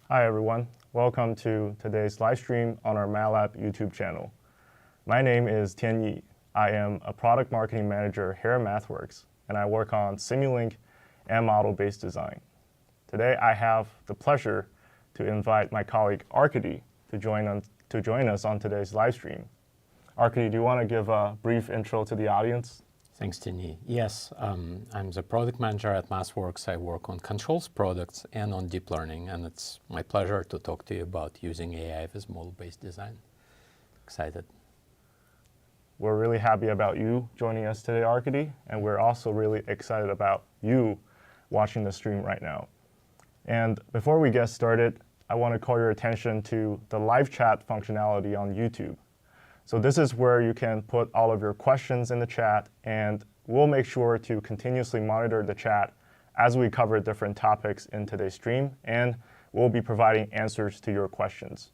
Hi everyone, welcome to today's live stream on our MATLAB YouTube channel. My name is Tian Yi. I am a product marketing manager here at MathWorks, and I work on Simulink and model-based design. Today I have the pleasure to invite my colleague Arkady to join us on today's live stream. Arkady, do you want to give a brief intro to the audience? Thanks, Tini. Yes, I'm the product manager at MathWorks. I work on controls products and on deep learning, and it's my pleasure to talk to you about using AI with model-based design. Excited. We're really happy about you joining us today, Arkady, and we're also really excited about you watching the stream right now. And before we get started, I want to call your attention to the live chat functionality on YouTube. So this is where you can put all of your questions in the chat, and we'll make sure to continuously monitor the chat as we cover different topics in today's stream, and we'll be providing answers to your questions.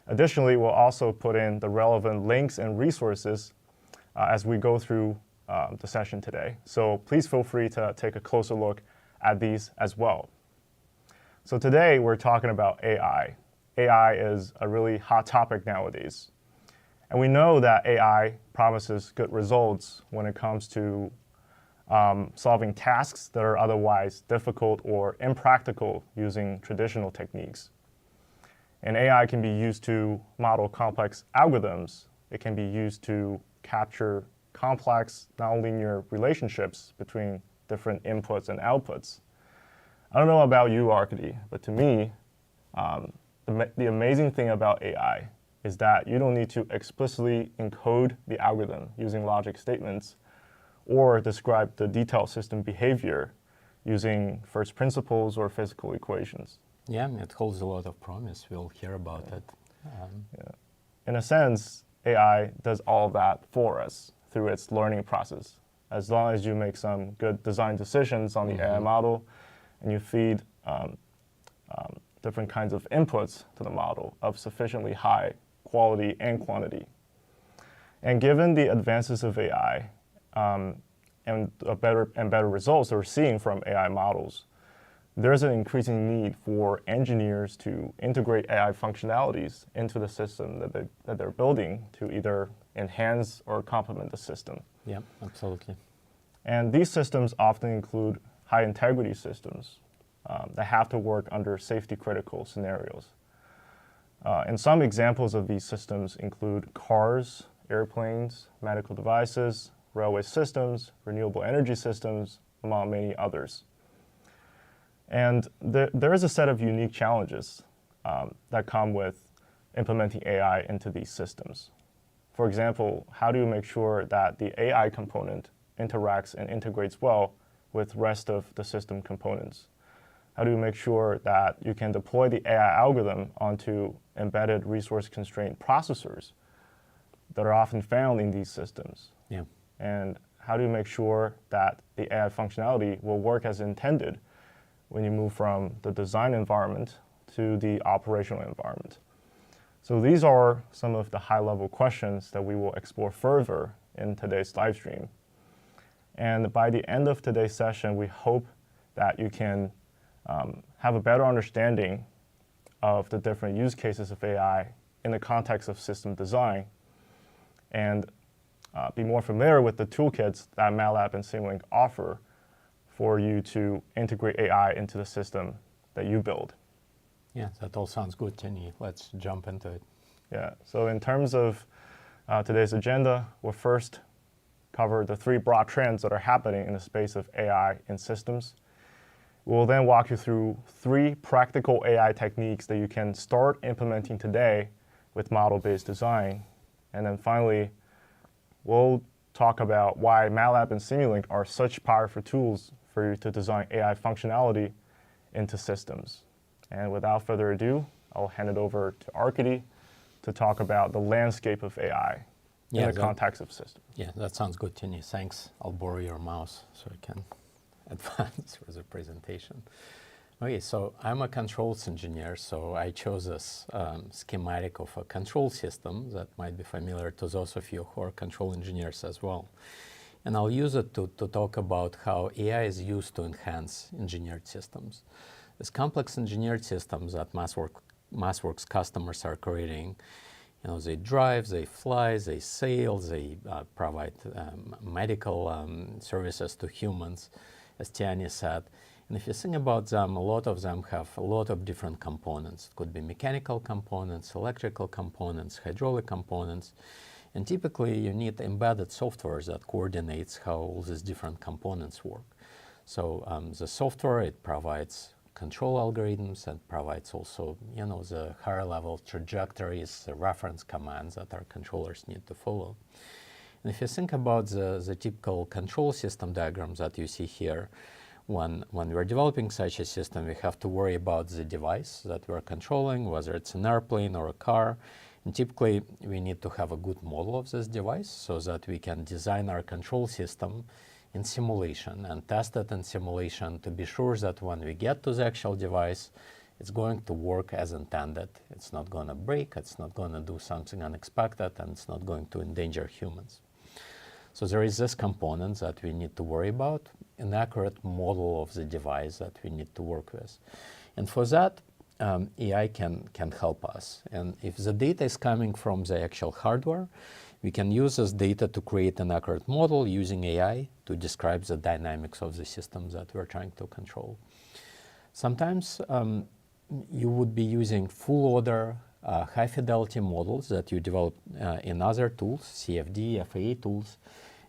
Additionally, we'll also put in the relevant links and resources as we go through the session today. So please feel free to take a closer look at these as well. So today we're talking about AI. AI is a really hot topic nowadays. And we know that AI promises good results when it comes to solving tasks that are otherwise difficult or impractical using traditional techniques. And AI can be used to model complex algorithms. It can be used to capture complex nonlinear relationships between different inputs and outputs. I don't know about you, Arkady, but to me, the amazing thing about AI is that you don't need to explicitly encode the algorithm using logic statements or describe the detailed system behavior using first principles or physical equations. Yeah, it holds a lot of promise. We'll hear about it. In a sense, AI does all of that for us through its learning process. As long as you make some good design decisions on the AI model and you feed different kinds of inputs to the model of sufficiently high quality and quantity. And given the advances of AI and better results that we're seeing from AI models, there's an increasing need for engineers to integrate AI functionalities into the system that they're building to either enhance or complement the system. Yeah, absolutely. And these systems often include high integrity systems that have to work under safety critical scenarios. And some examples of these systems include cars, airplanes, medical devices, railway systems, renewable energy systems, among many others. And there is a set of unique challenges that come with implementing AI into these systems. For example, how do you make sure that the AI component interacts and integrates well with the rest of the system components? How do you make sure that you can deploy the AI algorithm onto embedded resource-constrained processors that are often found in these systems? Yeah. And how do you make sure that the AI functionality will work as intended when you move from the design environment to the operational environment? So these are some of the high-level questions that we will explore further in today's live stream. And by the end of today's session, we hope that you can have a better understanding of the different use cases of AI in the context of system design, and be more familiar with the toolkits that MATLAB and Simulink offer for you to integrate AI into the system that you build. Yeah, that all sounds good, Tini. Let's jump into it. Yeah, so in terms of today's agenda, we'll first cover the three broad trends that are happening in the space of AI in systems. We'll then walk you through three practical AI techniques that you can start implementing today with model-based design. And then finally, we'll talk about why MATLAB and Simulink are such powerful tools for you to design AI functionality into systems. And without further ado, I'll hand it over to Arkady to talk about the landscape of AI in the context of systems. Yeah, that sounds good, Tini. Thanks. I'll borrow your mouse so I can advance with the presentation. Okay, so I'm a controls engineer, so I chose this schematic of a control system that might be familiar to those of you who are control engineers as well. And I'll use it to talk about how AI is used to enhance engineered systems. these complex engineered systems that MassWorks customers are creating. You know, they drive, they fly, they sail, they provide medical services to humans, as Tiani said. And if you think about them, a lot of them have a lot of different components. It could be mechanical components, electrical components, hydraulic components. And typically, you need embedded software that coordinates how all these different components work. So the software, it provides control algorithms and provides also, you know, the higher level trajectories, the reference commands that our controllers need to follow. And if you think about the typical control system diagrams that you see here, when we're developing such a system, we have to worry about the device that we're controlling, whether it's an airplane or a car. And typically, we need to have a good model of this device so that we can design our control system in simulation and test it in simulation to be sure that when we get to the actual device, it's going to work as intended. It's not going to break, it's not going to do something unexpected, and it's not going to endanger humans. So there is this component that we need to worry about, an accurate model of the device that we need to work with. And for that, AI can help us. And if the data is coming from the actual hardware, we can use this data to create an accurate model using AI to describe the dynamics of the systems that we're trying to control. Sometimes you would be using full order, high fidelity models that you develop in other tools, CFD, FAA tools.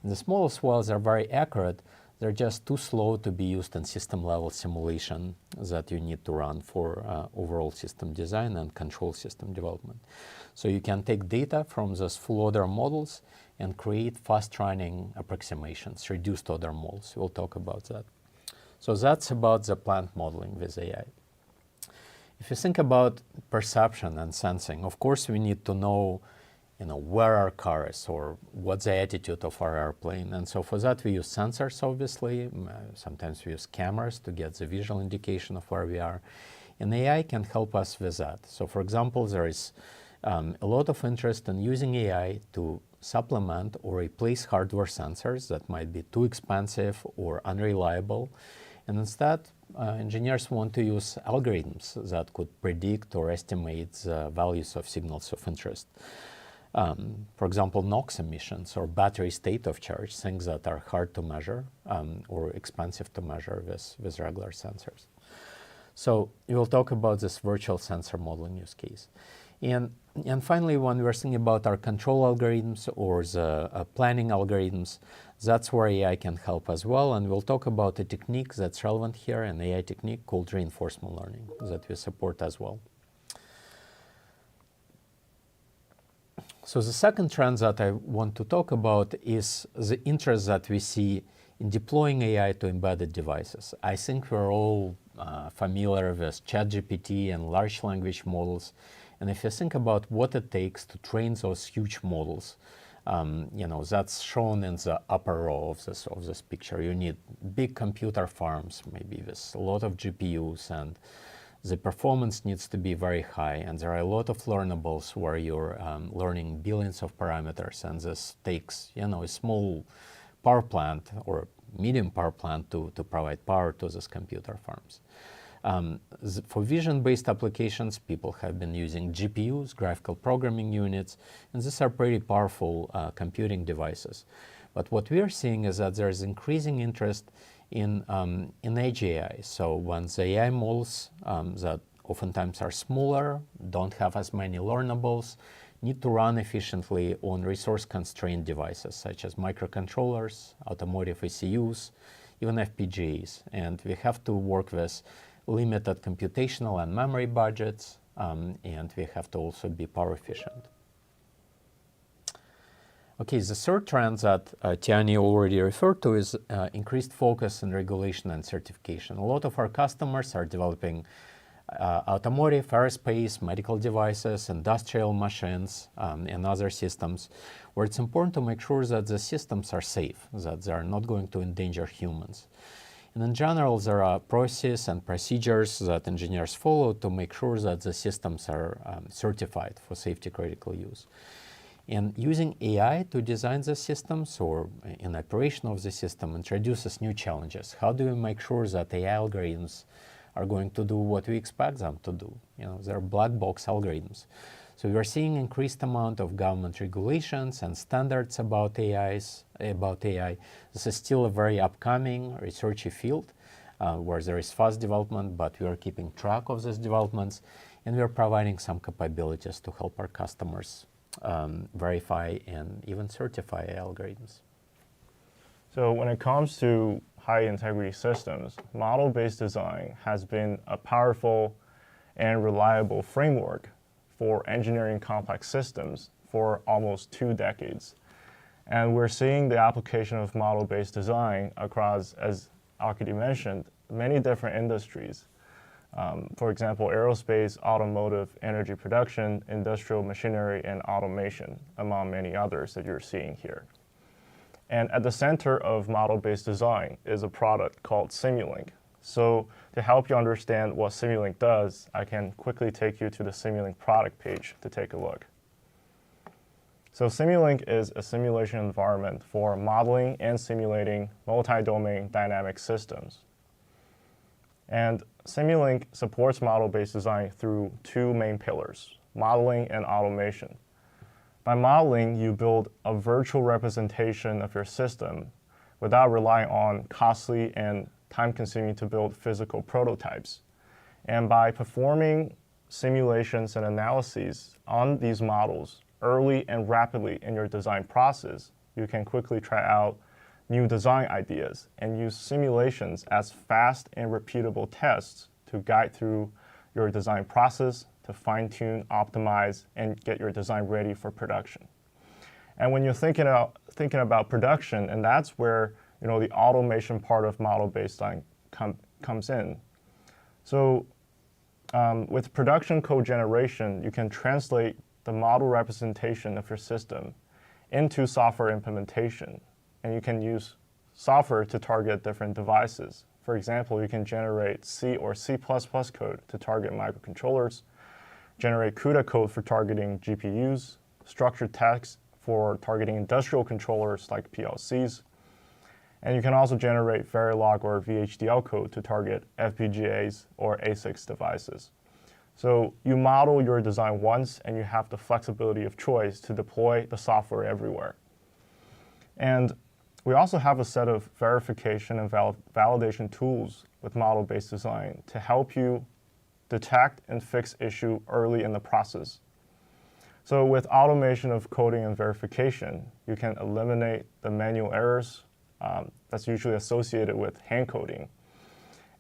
And the smallest ones are very accurate. They're just too slow to be used in system level simulation that you need to run for overall system design and control system development. So you can take data from those full order models and create fast running approximations, reduced order models. We'll talk about that. So that's about the plant modeling with AI. If you think about perception and sensing, of course we need to know, you know, where our car is or what's the attitude of our airplane. And so for that we use sensors, obviously. Sometimes we use cameras to get the visual indication of where we are. And AI can help us with that. So for example, there is a lot of interest in using AI to supplement or replace hardware sensors that might be too expensive or unreliable. And instead, engineers want to use algorithms that could predict or estimate the values of signals of interest. For example, NOx emissions or battery state of charge, things that are hard to measure or expensive to measure with regular sensors. So we will talk about this virtual sensor modeling use case. And finally, when we're thinking about our control algorithms or the planning algorithms, that's where AI can help as well. And we'll talk about a technique that's relevant here, an AI technique called reinforcement learning that we support as well. So the second trend that I want to talk about is the interest that we see in deploying AI to embedded devices. I think we're all familiar with ChatGPT and large language models. And if you think about what it takes to train those huge models, you know, that's shown in the upper row of this picture. You need big computer farms, maybe with a lot of GPUs, and the performance needs to be very high. And there are a lot of learnables where you're learning billions of parameters, and this takes, you know, a small power plant or medium power plant to provide power to these computer farms. For vision-based applications, people have been using GPUs, graphical programming units, and these are pretty powerful computing devices. But what we are seeing is that there is increasing interest in edge AI. So when the AI models that oftentimes are smaller, don't have as many learnables, need to run efficiently on resource-constrained devices such as microcontrollers, automotive ECUs, even FPGAs. And we have to work with limited computational and memory budgets, and we have to also be power efficient. Okay, the third trend that Tiani already referred to is increased focus on regulation and certification. A lot of our customers are developing automotive, aerospace, medical devices, industrial machines, and other systems where it's important to make sure that the systems are safe, that they are not going to endanger humans. And in general, there are processes and procedures that engineers follow to make sure that the systems are certified for safety critical use. And using AI to design the systems or in operation of the system introduces new challenges. How do we make sure that AI algorithms are going to do what we expect them to do. They're black box algorithms. So we are seeing increased amount of government regulations and standards about AI. This is still a very upcoming researchy field where there is fast development, but we are keeping track of these developments, and we are providing some capabilities to help our customers verify and even certify algorithms. So when it comes to high-integrity systems, model-based design has been a powerful and reliable framework for engineering complex systems for almost 2 decades. And we're seeing the application of model-based design across, as Arkady mentioned, many different industries. For example, aerospace, automotive, energy production, industrial machinery, and automation, among many others that you're seeing here. And at the center of model-based design is a product called Simulink. So to help you understand what Simulink does, I can quickly take you to the Simulink product page to take a look. So Simulink is a simulation environment for modeling and simulating multi-domain dynamic systems. And Simulink supports model-based design through 2 main pillars, modeling and automation. By modeling, you build a virtual representation of your system without relying on costly and time-consuming to build physical prototypes. And by performing simulations and analyses on these models early and rapidly in your design process, you can quickly try out new design ideas and use simulations as fast and repeatable tests to guide through your design process to fine-tune, optimize, and get your design ready for production. And when you're thinking about production, and that's where the automation part of model-based design comes in. So with production code generation, you can translate the model representation of your system into software implementation. And you can use software to target different devices. For example, you can generate C or C++ code to target microcontrollers, generate CUDA code for targeting GPUs, structured text for targeting industrial controllers like PLCs. And you can also generate Verilog or VHDL code to target FPGAs or ASICs devices. So you model your design once, and you have the flexibility of choice to deploy the software everywhere. And we also have a set of verification and validation tools with model-based design to help you detect and fix issue early in the process. So with automation of coding and verification, you can eliminate the manual errors that's usually associated with hand coding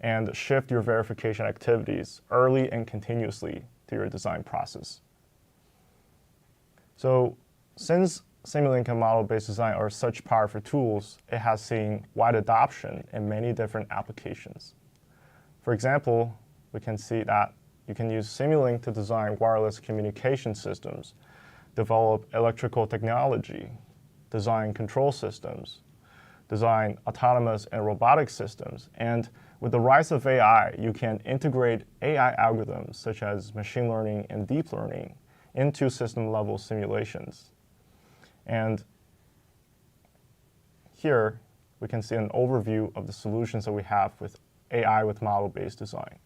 and shift your verification activities early and continuously to your design process. So since Simulink and model-based design are such powerful tools, it has seen wide adoption in many different applications. For example, we can see that you can use Simulink to design wireless communication systems, develop electrical technology, design control systems, design autonomous and robotic systems. And with the rise of AI, you can integrate AI algorithms such as machine learning and deep learning into system-level simulations. And here, we can see an overview of the solutions that we have with AI with model-based design.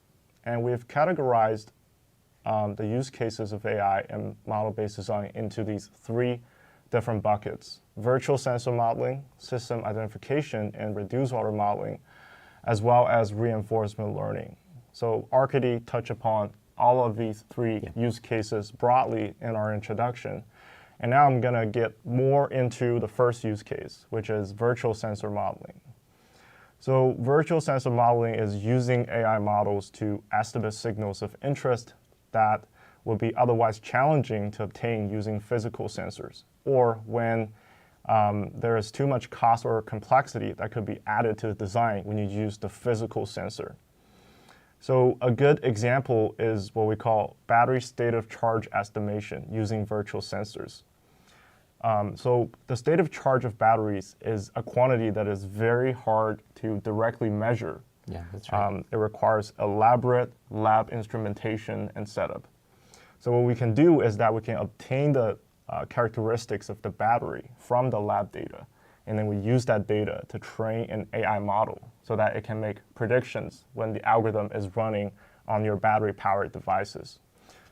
And we've categorized the use cases of AI and model-based design into these 3 different buckets: virtual sensor modeling, system identification, and reduced order modeling, as well as reinforcement learning. So Arkady touched upon all of these 3 use cases broadly in our introduction. And now I'm going to get more into the first use case, which is virtual sensor modeling. So virtual sensor modeling is using AI models to estimate signals of interest that would be otherwise challenging to obtain using physical sensors, or when there is too much cost or complexity that could be added to the design when you use the physical sensor. So a good example is what we call battery state of charge estimation using virtual sensors. So the state of charge of batteries is a quantity that is very hard to directly measure. Yeah, that's right. It requires elaborate lab instrumentation and setup. So what we can do is that we can obtain the characteristics of the battery from the lab data and then we use that data to train an AI model so that it can make predictions when the algorithm is running on your battery-powered devices.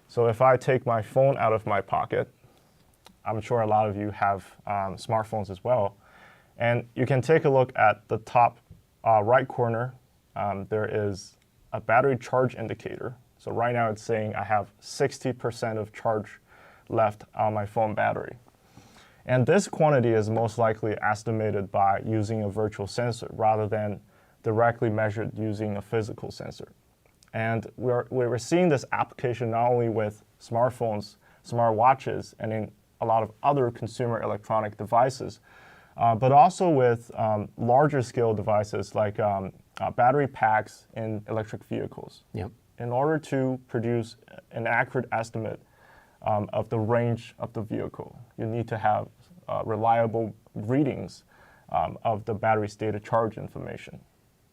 So if I take my phone out of my pocket, I'm sure a lot of you have smartphones as well, and you can take a look at the top right corner. There is a battery charge indicator. So right now it's saying I have 60% of charge left on my phone battery. And this quantity is most likely estimated by using a virtual sensor rather than directly measured using a physical sensor. And we're seeing this application not only with smartphones, smartwatches, and in a lot of other consumer electronic devices, but also with larger scale devices like battery packs in electric vehicles. Yep. In order to produce an accurate estimate of the range of the vehicle, you need to have reliable readings of the battery state of charge information.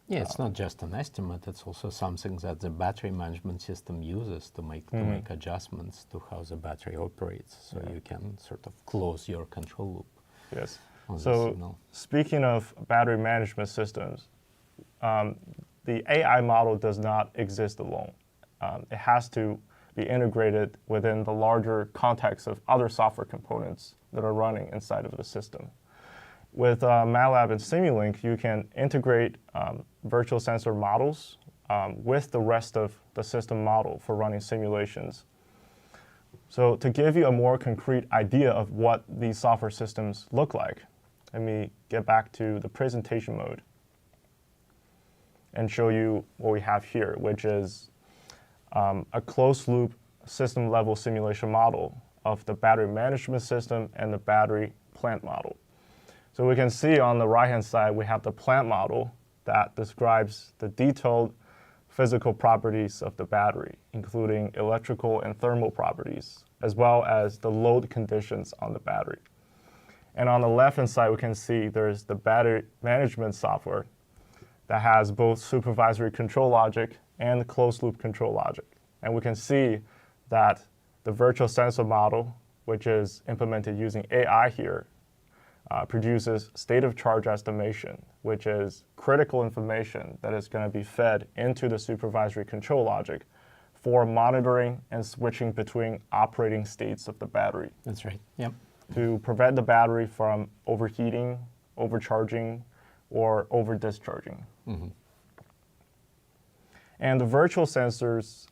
Yeah, it's not just an estimate, it's also something that the battery management system uses to make adjustments to how the battery operates, so you can sort of close your control loop. Yes. On the So signal. speaking of battery management systems, the AI model does not exist alone. It has to be integrated within the larger context of other software components that are running inside of the system. With MATLAB and Simulink, you can integrate virtual sensor models with the rest of the system model for running simulations. So to give you a more concrete idea of what these software systems look like, let me get back to the presentation mode and show you what we have here, which is a closed-loop system-level simulation model of the battery management system and the battery plant model. So we can see on the right-hand side, we have the plant model that describes the detailed physical properties of the battery, including electrical and thermal properties, as well as the load conditions on the battery. And on the left-hand side, we can see there's the battery management software that has both supervisory control logic and closed-loop control logic. And we can see that the virtual sensor model, which is implemented using AI here, produces state of charge estimation, which is critical information that is going to be fed into the supervisory control logic for monitoring and switching between operating states of the battery. That's right, yep. To prevent the battery from overheating, overcharging, or over-discharging. And the virtual sensors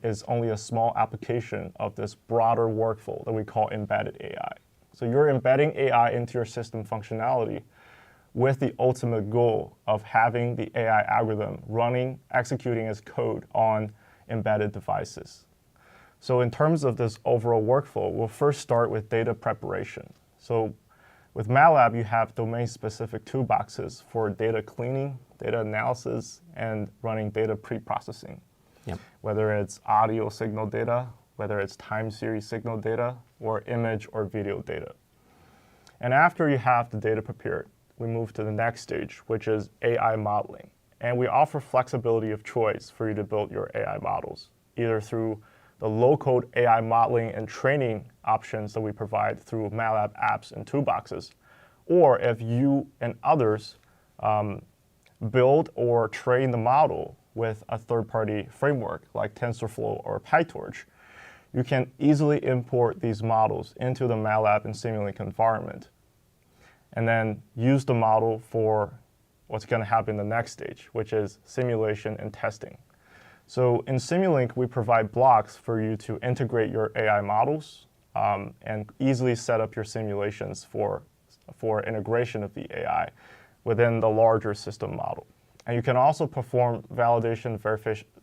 is only a small application of this broader workflow that we call embedded AI. So you're embedding AI into your system functionality with the ultimate goal of having the AI algorithm running, executing as code on embedded devices. So in terms of this overall workflow, we'll first start with data preparation. So with MATLAB, you have domain-specific toolboxes for data cleaning, data analysis, and running data pre-processing. Yep. Whether it's audio signal data, whether it's time series signal data, or image or video data. And after you have the data prepared, we move to the next stage, which is AI modeling. And we offer flexibility of choice for you to build your AI models, either through the low-code AI modeling and training options that we provide through MATLAB apps and toolboxes, or if you and others build or train the model with a third-party framework like TensorFlow or PyTorch, you can easily import these models into the MATLAB and Simulink environment, and then use the model for what's going to happen in the next stage, which is simulation and testing. So in Simulink, we provide blocks for you to integrate your AI models and easily set up your simulations for integration of the AI within the larger system model. And you can also perform validation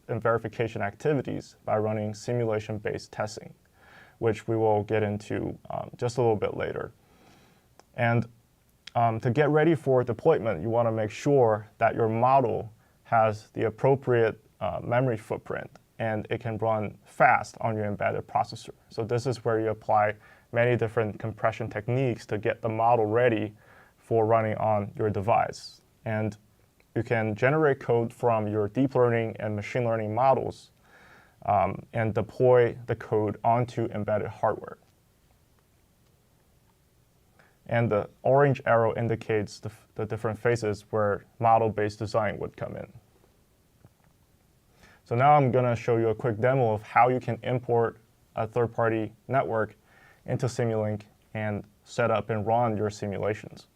and verification activities by running simulation-based testing, which we will get into just a little bit later. And to get ready for deployment, you want to make sure that your model has the appropriate memory footprint and it can run fast on your embedded processor. So this is where you apply many different compression techniques to get the model ready for running on your device. And you can generate code from your deep learning and machine learning models and deploy the code onto embedded hardware. And the orange arrow indicates the different phases where model-based design would come in. So now I'm going to show you a quick demo of how you can import a third-party network into Simulink and set up and run your simulations.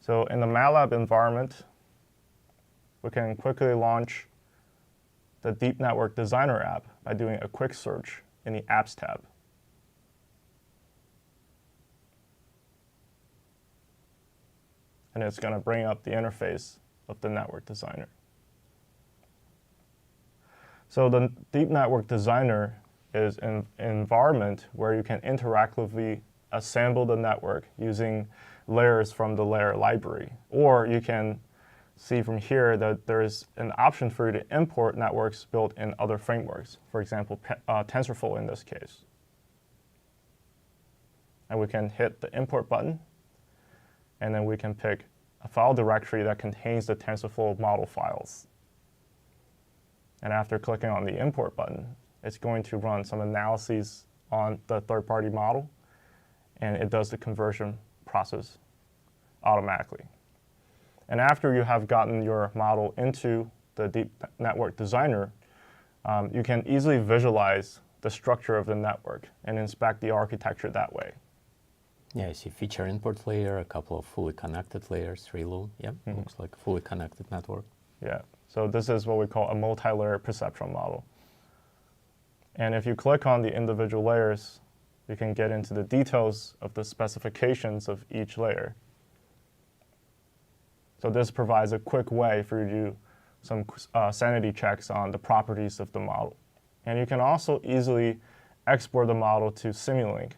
So in the MATLAB environment, we can quickly launch the Deep Network Designer app by doing a quick search in the Apps tab. And it's going to bring up the interface of the Network Designer. So the Deep Network Designer is an environment where you can interactively assemble the network using layers from the layer library. Or you can see from here that there is an option for you to import networks built in other frameworks, for example, TensorFlow in this case. And we can hit the import button, and then we can pick a file directory that contains the TensorFlow model files. And after clicking on the import button, it's going to run some analyses on the third-party model, and it does the conversion process automatically. And after you have gotten your model into the Deep Network Designer, you can easily visualize the structure of the network and inspect the architecture that way. Yeah, I see feature input layer, a couple of fully connected layers, ReLU. Yep, looks like a fully connected network. Yeah, so this is what we call a multi-layer perceptron model. And if you click on the individual layers, you can get into the details of the specifications of each layer. So this provides a quick way for you to do some sanity checks on the properties of the model. And you can also easily export the model to Simulink.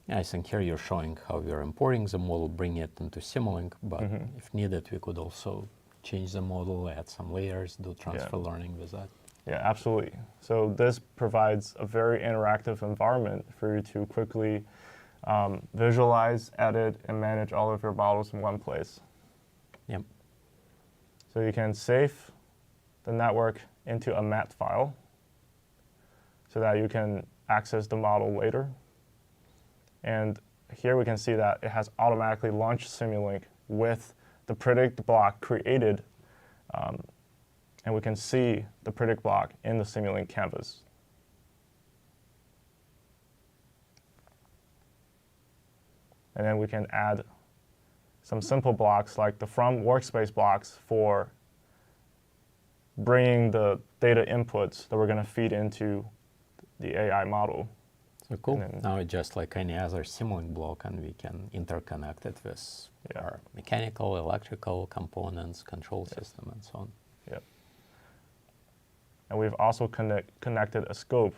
Yeah, I think here you're showing how we're importing the model, bring it into Simulink, but if needed, we could also change the model, add some layers, do transfer learning with that. Yeah, absolutely. So this provides a very interactive environment for you to quickly visualize, edit, and manage all of your models in one place. Yep. So you can save the network into a mat file so that you can access the model later. And here we can see that it has automatically launched Simulink with the predict block created, and we can see the predict block in the Simulink canvas. And then we can add some simple blocks like the from workspace blocks for bringing the data inputs that we're going to feed into the AI model. So cool. Now it's just like any other Simulink block, and we can interconnect it with our mechanical, electrical components, control system, and so on. Yep. And we've also connected a scope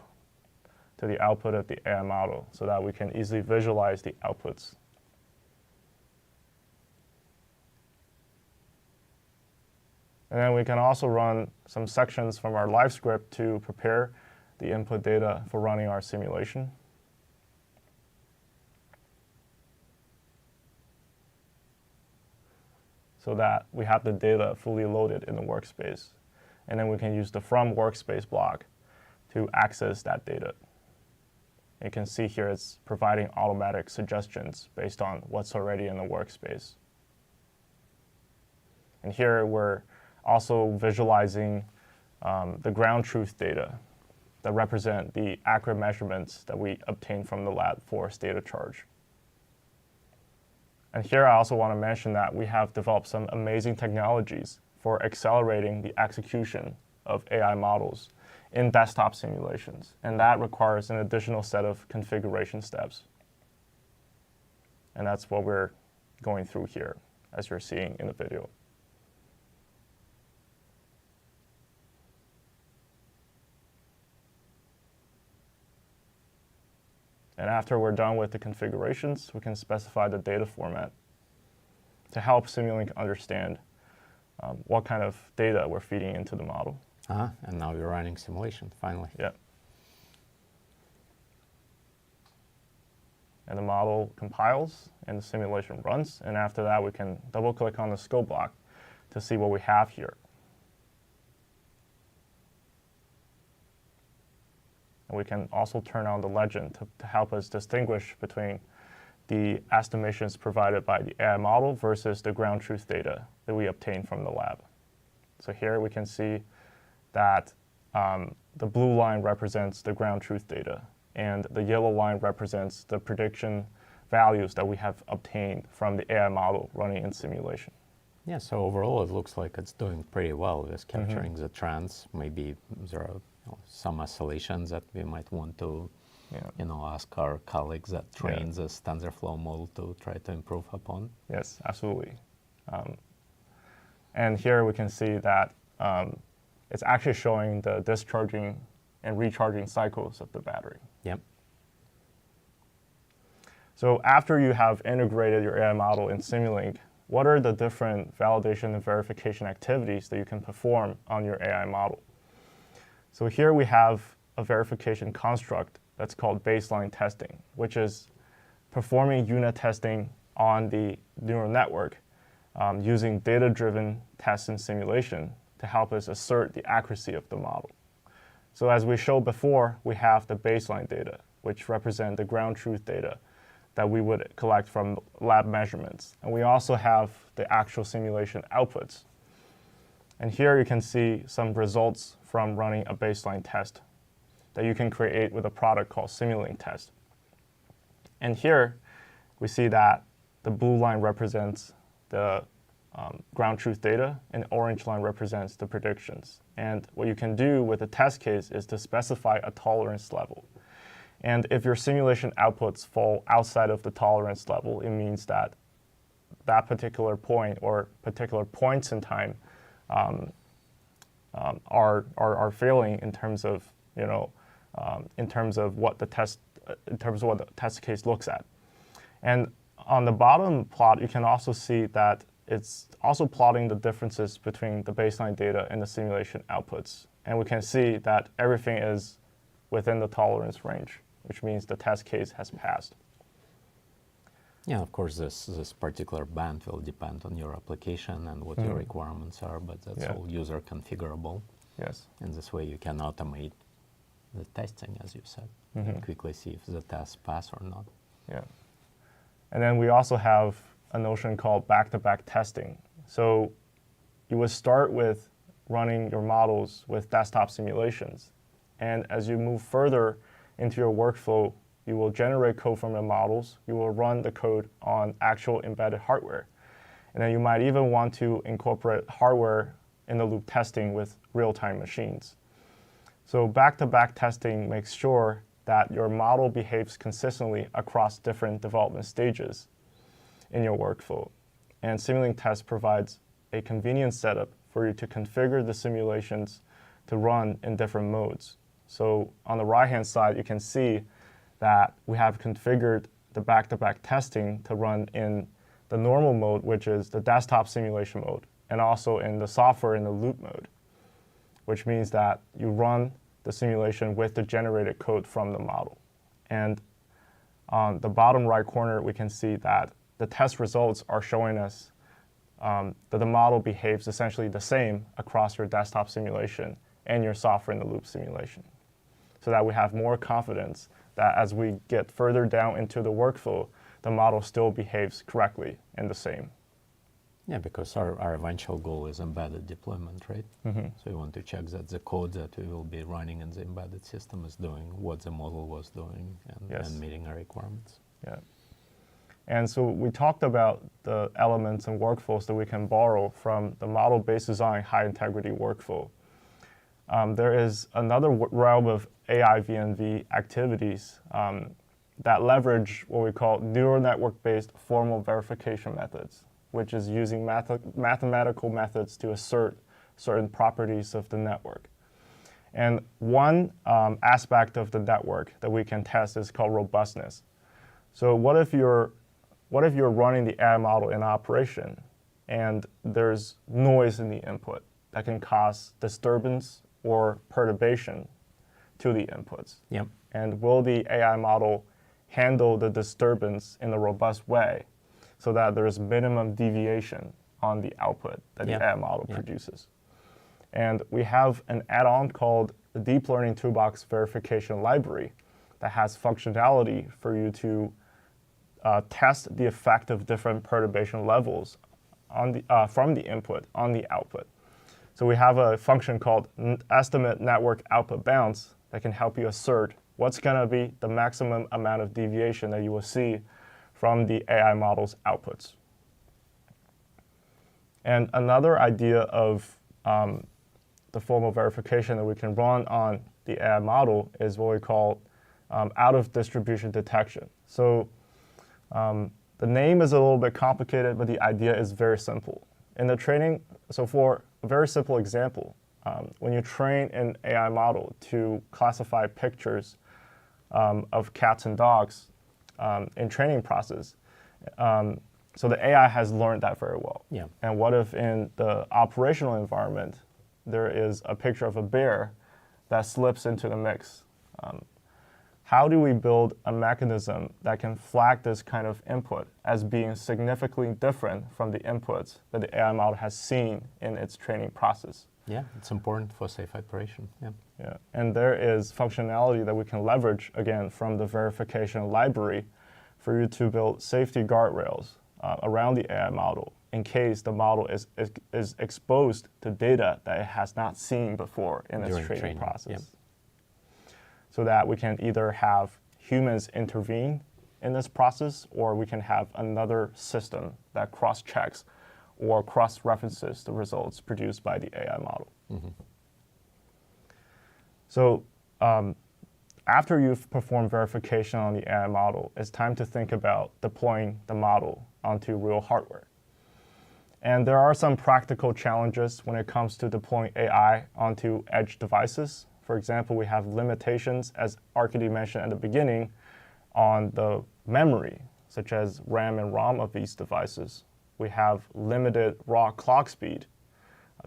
to the output of the AI model so that we can easily visualize the outputs. And then we can also run some sections from our live script to prepare the input data for running our simulation. So that we have the data fully loaded in the workspace. And then we can use the from workspace block to access that data. You can see here it's providing automatic suggestions based on what's already in the workspace. And here we're also visualizing the ground truth data that represent the accurate measurements that we obtain from the lab force data charge. And here I also want to mention that we have developed some amazing technologies for accelerating the execution of AI models in desktop simulations. And that requires an additional set of configuration steps. And that's what we're going through here, as you're seeing in the video. And after we're done with the configurations, we can specify the data format to help Simulink understand what kind of data we're feeding into the model. And now we're running simulation, finally. Yeah. and the model compiles, and the simulation runs. And after that, we can double-click on the scope block to see what we have here. And we can also turn on the legend to help us distinguish between the estimations provided by the AI model versus the ground truth data that we obtained from the lab. So here we can see that the blue line represents the ground truth data, and the yellow line represents the prediction values that we have obtained from the AI model running in simulation. Yeah, so overall it looks like it's doing pretty well. It's capturing the trends. Maybe there are some oscillations that we might want to ask our colleagues that train this TensorFlow model to try to improve upon. Yes, absolutely. And here we can see that it's actually showing the discharging and recharging cycles of the battery. Yep. So after you have integrated your AI model in Simulink, what are the different validation and verification activities that you can perform on your AI model? So here we have a verification construct that's called baseline testing, which is performing unit testing on the neural network using data-driven tests and simulation to help us assert the accuracy of the model. So as we showed before, we have the baseline data, which represent the ground truth data that we would collect from lab measurements. And we also have the actual simulation outputs. And here you can see some results from running a baseline test that you can create with a product called Simulink test. And here we see that the blue line represents the ground truth data, and the orange line represents the predictions. And what you can do with the test case is to specify a tolerance level. And if your simulation outputs fall outside of the tolerance level, it means that that particular point or particular points in time are failing in terms of what the test case looks at. And on the bottom plot, you can also see that it's also plotting the differences between the baseline data and the simulation outputs. And we can see that everything is within the tolerance range, which means the test case has passed. Yeah, of course, this particular band will depend on your application and what your requirements are, but that's all user configurable. Yes. And this way you can automate the testing, as you said, and quickly see if the tests pass or not. Yeah. And then we also have a notion called back-to-back testing. So you would start with running your models with desktop simulations. And as you move further into your workflow, you will generate code from the models. You will run the code on actual embedded hardware. And then you might even want to incorporate hardware in the loop testing with real-time machines. So back-to-back testing makes sure that your model behaves consistently across different development stages in your workflow. And Simulink Test provides a convenient setup for you to configure the simulations to run in different modes. So on the right-hand side, you can see that we have configured the back-to-back testing to run in the normal mode, which is the desktop simulation mode, and also in the software in the loop mode, which means that you run the simulation with the generated code from the model. And on the bottom right corner, we can see that the test results are showing us that the model behaves essentially the same across your desktop simulation and your software in the loop simulation, so that we have more confidence that as we get further down into the workflow, the model still behaves correctly and the same. Yeah, because our eventual goal is embedded deployment, right? So we want to check that the code that we will be running in the embedded system is doing what the model was doing and meeting our requirements. Yeah. And so we talked about the elements and workflows that we can borrow from the model-based design high-integrity workflow. There is another realm of AI VNV activities that leverage what we call neural network-based formal verification methods, which is using mathematical methods to assert certain properties of the network. And one aspect of the network that we can test is called robustness. So what if you're running the AI model in operation and there's noise in the input that can cause disturbance or perturbation to the inputs? Yep. And will the AI model handle the disturbance in a robust way so that there's minimum deviation on the output that the AI model produces. And we have an add-on called the Deep Learning Toolbox Verification Library that has functionality for you to test the effect of different perturbation levels on the, from the input on the output. So we have a function called estimate network output bounds that can help you assert what's going to be the maximum amount of deviation that you will see from the AI model's outputs. And another idea of the formal verification that we can run on the AI model is what we call out-of-distribution detection. So the name is a little bit complicated, but the idea is very simple. In the training, so for a very simple example, when you train an AI model to classify pictures of cats and dogs in training process, so the AI has learned that very well. Yeah. And what if in the operational environment, there is a picture of a bear that slips into the mix? How do we build a mechanism that can flag this kind of input as being significantly different from the inputs that the AI model has seen in its training process? Yeah, it's important for safe operation. Yeah. Yeah. And there is functionality that we can leverage, again, from the verification library for you to build safety guardrails around the AI model in case the model is exposed to data that it has not seen before in its training process. Yep. So that we can either have humans intervene in this process, or we can have another system that cross-checks or cross-references the results produced by the AI model. Mm-hmm. So after you've performed verification on the AI model, it's time to think about deploying the model onto real hardware. And there are some practical challenges when it comes to deploying AI onto edge devices. For example, we have limitations, as Arkady mentioned at the beginning, on the memory, such as RAM and ROM of these devices. We have limited raw clock speed,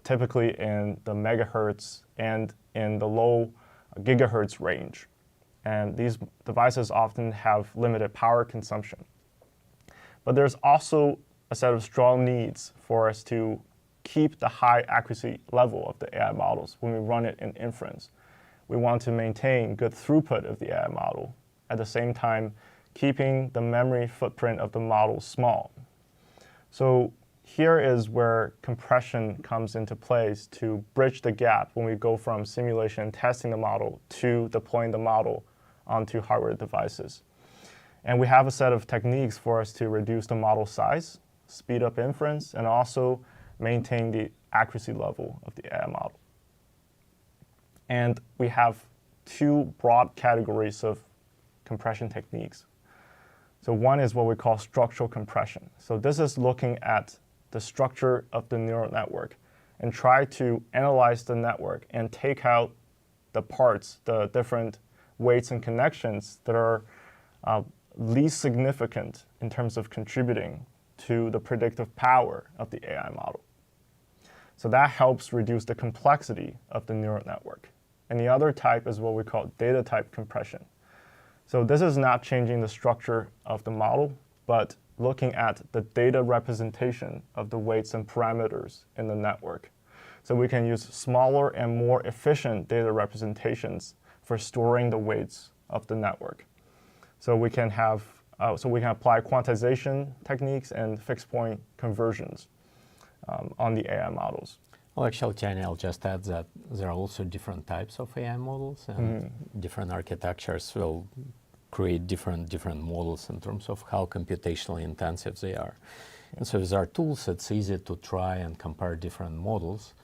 typically in the megahertz and in the low gigahertz range. And these devices often have limited power consumption. But there's also a set of strong needs for us to keep the high accuracy level of the AI models when we run it in inference. We want to maintain good throughput of the AI model, at the same time keeping the memory footprint of the model small. So here is where compression comes into place to bridge the gap when we go from simulation and testing the model to deploying the model onto hardware devices. And we have a set of techniques for us to reduce the model size, speed up inference, and also maintain the accuracy level of the AI model. And we have two broad categories of compression techniques. So one is what we call structural compression. So this is looking at the structure of the neural network and try to analyze the network and take out the parts, the different weights and connections that are least significant in terms of contributing to the predictive power of the AI model. So that helps reduce the complexity of the neural network. And the other type is what we call data type compression. So this is not changing the structure of the model, but looking at the data representation of the weights and parameters in the network. So we can use smaller and more efficient data representations for storing the weights of the network. So we can have, we can apply quantization techniques and fixed point conversions on the AI models. Well, actually, Tianyi, I'll just add that there are also different types of AI models, and different architectures will create different models in terms of how computationally intensive they are. And so with our tools, it's easy to try and compare different models.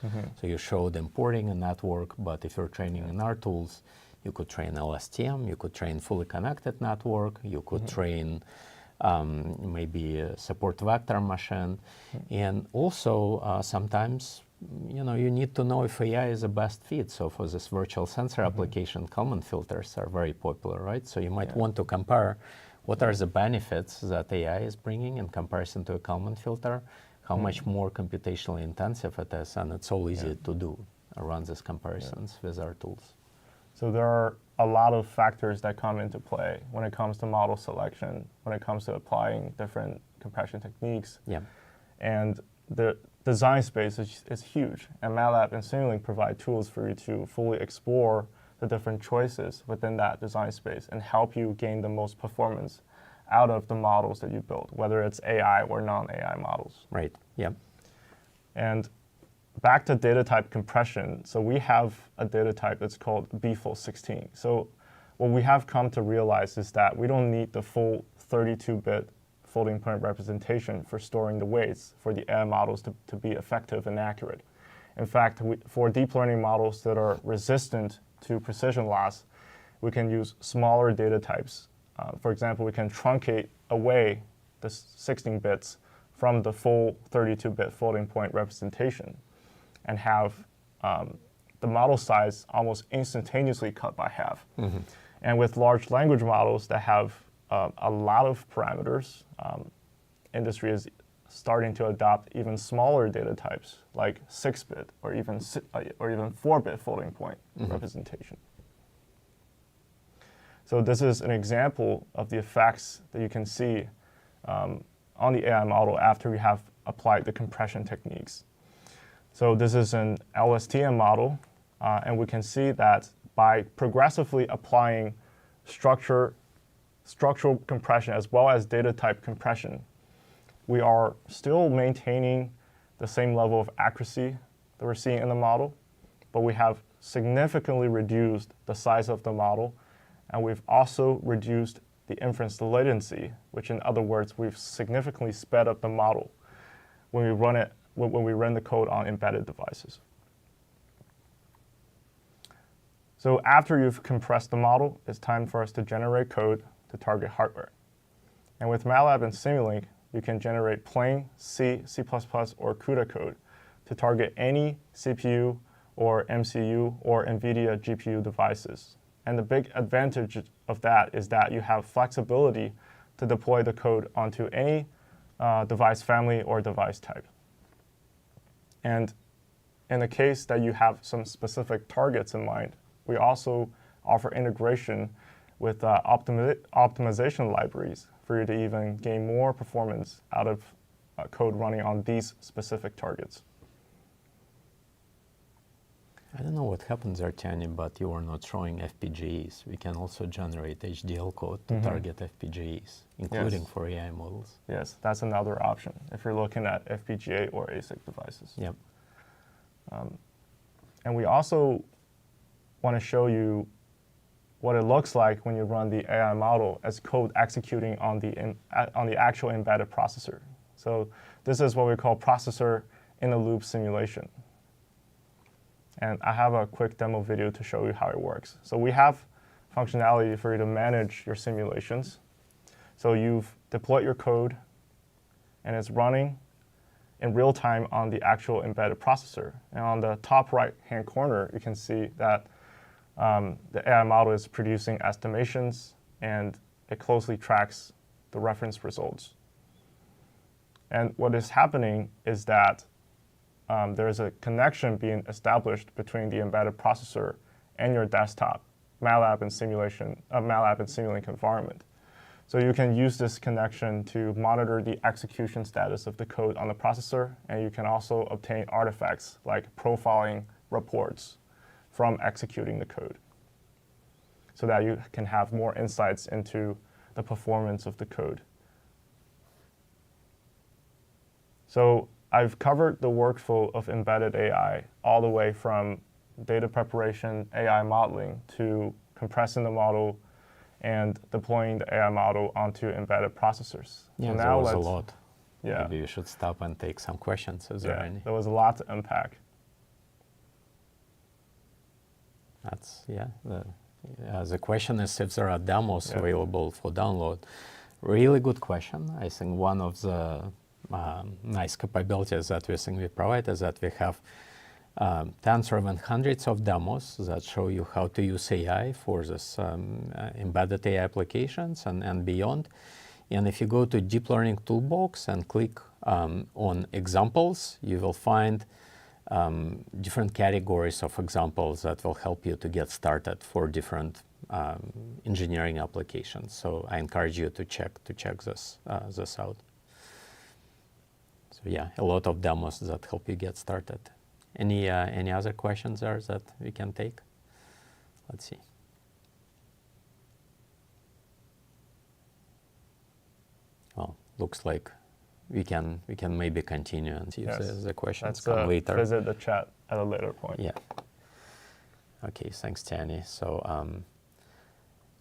So you showed importing a network, but if you're training in our tools, you could train LSTM, you could train fully connected network, you could train maybe a support vector machine. And also sometimes you need to know if AI is the best fit. So for this virtual sensor application, Kalman filters are very popular, right? So you might want to compare what are the benefits that AI is bringing in comparison to a Kalman filter, how much more computationally intensive it is, and it's all easy to do, run these comparisons with our tools. So there are a lot of factors that come into play when it comes to model selection, when it comes to applying different compression techniques. Yeah. And the design space is huge. And MATLAB and Simulink provide tools for you to fully explore the different choices within that design space and help you gain the most performance out of the models that you build, whether it's AI or non-AI models. Right. Yeah. And back to data type compression. So we have a data type that's called bfull16. So what we have come to realize is that we don't need the full 32-bit floating point representation for storing the weights for the AI models to be effective and accurate. In fact, for deep learning models that are resistant to precision loss, we can use smaller data types. For example, we can truncate away the 16 bits from the full 32-bit floating point representation and have the model size almost instantaneously cut by half. Mm-hmm. And with large language models that have a lot of parameters, industry is starting to adopt even smaller data types, like 6-bit or even 4-bit floating point representation. So this is an example of the effects that you can see on the AI model after we have applied the compression techniques. So this is an LSTM model, and we can see that by progressively applying structural compression as well as data type compression, we are still maintaining the same level of accuracy that we're seeing in the model, but we have significantly reduced the size of the model, and we've also reduced the inference latency, which in other words, we've significantly sped up the model when we run the code on embedded devices. So after you've compressed the model, it's time for us to generate code to target hardware. And with MATLAB and Simulink, you can generate plain C, C++, or CUDA code to target any CPU or MCU or NVIDIA GPU devices. And the big advantage of that is that you have flexibility to deploy the code onto any device family or device type. And in the case that you have some specific targets in mind, we also offer integration with optimization libraries for you to even gain more performance out of code running on these specific targets. I don't know what happens there, Tiani, but you are not showing FPGAs. We can also generate HDL code to target FPGAs, including for AI models. Yes, that's another option if you're looking at FPGA or ASIC devices. Yep. And we also want to show you what it looks like when you run the AI model as code executing on the actual embedded processor. So this is what we call processor in a loop simulation. And I have a quick demo video to show you how it works. So we have functionality for you to manage your simulations. So you've deployed your code, and it's running in real time on the actual embedded processor. And on the top right-hand corner, you can see that the AI model is producing estimations, and it closely tracks the reference results. And what is happening is that there's a connection being established between the embedded processor and your desktop MATLAB and Simulink environment. So you can use this connection to monitor the execution status of the code on the processor, and you can also obtain artifacts like profiling reports from executing the code so that you can have more insights into the performance of the code. So I've covered the workflow of embedded AI all the way from data preparation, AI modeling, to compressing the model and deploying the AI model onto embedded processors. Yeah, so there was a lot. Yeah. Maybe we should stop and take some questions. Is there any? There was a lot to unpack. That's, the question is if there are demos available for download. Really good question. I think one of the nice capabilities that we think we provide is that we have tens or even hundreds of demos that show you how to use AI for this embedded AI applications and beyond. And if you go to Deep Learning Toolbox and click on examples, you will find different categories of examples that will help you to get started for different engineering applications. So I encourage you to check this out. So yeah, a lot of demos that help you get started. Any other questions there that we can take? Let's see. Well, looks like we can maybe continue and see if the questions come later. Visit the chat at a later point. Yeah. Okay, thanks, Tiani. So